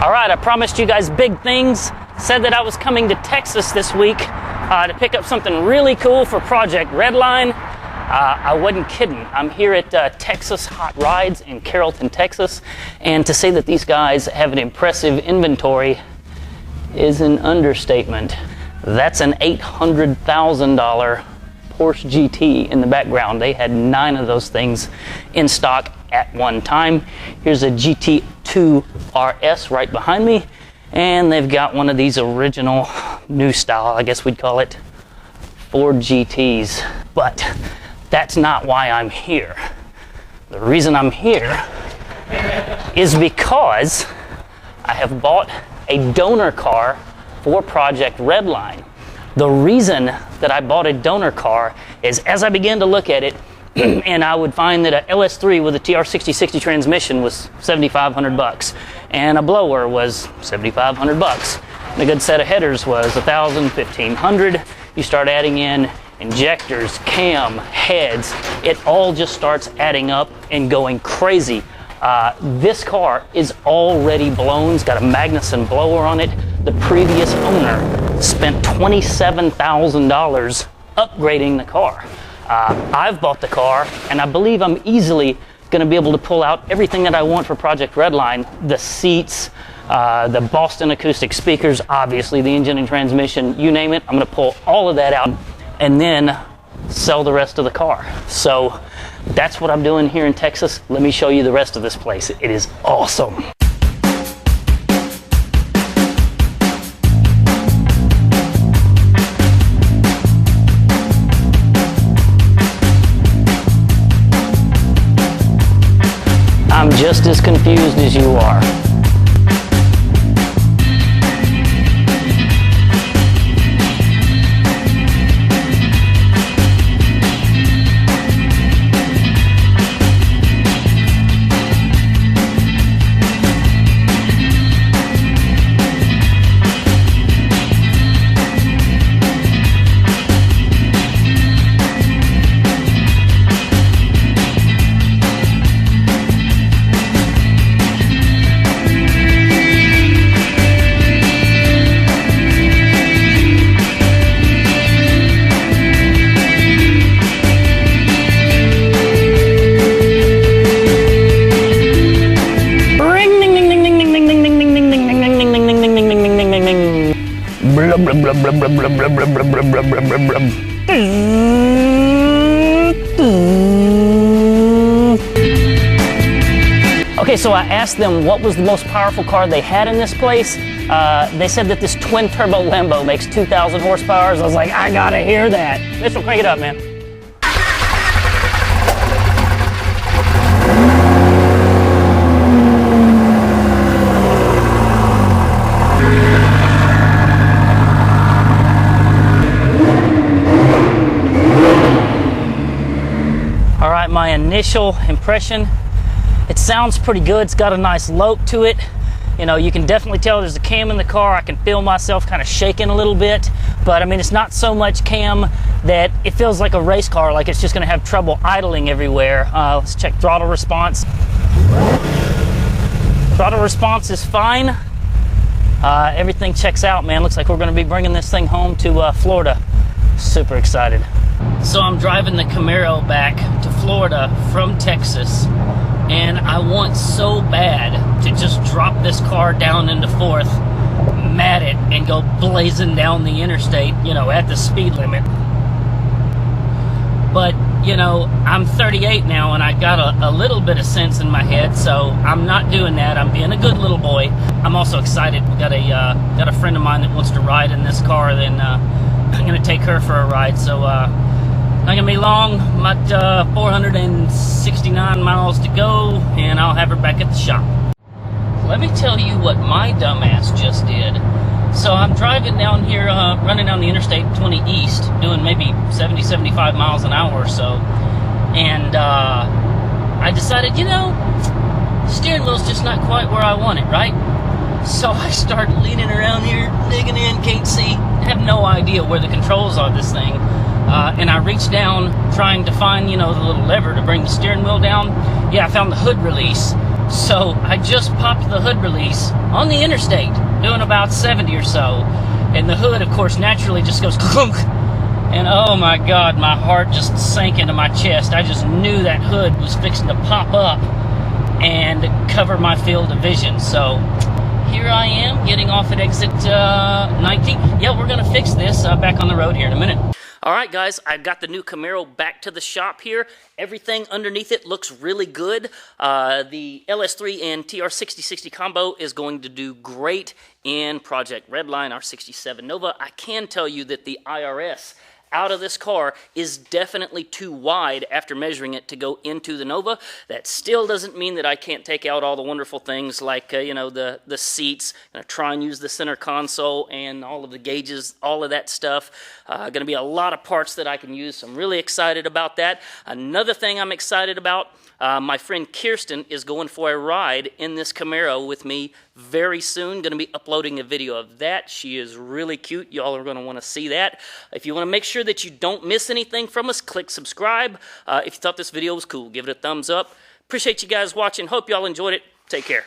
All right, I promised you guys big things. Said that I was coming to Texas this week to pick up something really cool for Project Redline. I wasn't kidding. I'm here at Texas Hot Rides in Carrollton, Texas. And to say that these guys have an impressive inventory is an understatement. That's an $800,000 Porsche GT in the background. They had 9 of those things in stock at one time. Here's a GT2 RS right behind me, and they've got one of these original new style, I guess we'd call it, Ford GTs. But that's not why I'm here. The reason I'm here is because I have bought a donor car for Project Redline. The reason that I bought a donor car is as I began to look at it, and I would find that a LS3 with a TR6060 transmission was $7,500, and a blower was $7,500. And a good set of headers was $1,000, $1,500. You start adding in injectors, cam, heads, it all just starts adding up and going crazy. This car is already blown. It's got a Magnuson blower on it. The previous owner spent $27,000 upgrading the car. I've bought the car, and I believe I'm easily going to be able to pull out everything that I want for Project Redline. The seats, the Boston acoustic speakers, obviously the engine and transmission, you name it. I'm going to pull all of that out and then sell the rest of the car. So that's what I'm doing here in Texas. Let me show you the rest of this place. It is awesome. I'm just as confused as you are. Okay, so I asked them what was the most powerful car they had in this place. They said that this twin turbo Lambo makes 2,000 horsepower. So I was like, I gotta hear that. Mitchell, crank it up, man. All right, my initial impression, it sounds pretty good. It's got a nice lope to it. You know, you can definitely tell there's a cam in the car. I can feel myself kind of shaking a little bit, but I mean, it's not so much cam that it feels like a race car, like it's just gonna have trouble idling everywhere. Let's check throttle response. Throttle response is fine. Everything checks out, man. Looks like we're gonna be bringing this thing home to Florida. Super excited. So I'm driving the Camaro back to Florida from Texas, and I want so bad to just drop this car down into 4th, mat it, and go blazing down the interstate, you know, at the speed limit. But, you know, I'm 38 now, and I got a little bit of sense in my head, so I'm not doing that. I'm being a good little boy. I'm also excited. We got a friend of mine that wants to ride in this car, then I'm going to take her for a ride, so not gonna be long. About 469 miles to go, and I'll have her back at the shop. Let me tell you what my dumbass just did. So I'm driving down here, running down the Interstate 20 East, doing maybe 70, 75 miles an hour or so, and I decided, you know, the steering wheel's just not quite where I want it, right? So I start leaning around here, digging in, can't see, have no idea where the controls are this thing. And I reached down trying to find, you know, the little lever to bring the steering wheel down. Yeah, I found the hood release. So I just popped the hood release on the interstate, doing about 70 or so, and the hood, of course, naturally just goes clunk. And oh my God, my heart just sank into my chest. I just knew that hood was fixing to pop up and cover my field of vision. So here I am, getting off at exit 19. Yeah, we're gonna fix this back on the road here in a minute. All right, guys, I've got the new Camaro back to the shop here. Everything underneath it looks really good. The LS3 and TR6060 combo is going to do great in Project Redline, our 67 Nova. I can tell you that the IRS out of this car is definitely too wide after measuring it to go into the Nova. That still doesn't mean that I can't take out all the wonderful things like, you know, the seats. I'm going to try and use the center console and all of the gauges, all of that stuff. Going to be a lot of parts that I can use, so I'm really excited about that. Another thing I'm excited about, my friend Kirsten is going for a ride in this Camaro with me very soon. Going to be uploading a video of that. She is really cute. Y'all are going to want to see that. If you want to make sure that you don't miss anything from us, click subscribe. If you thought this video was cool, give it a thumbs up. Appreciate you guys watching. Hope y'all enjoyed it. Take care.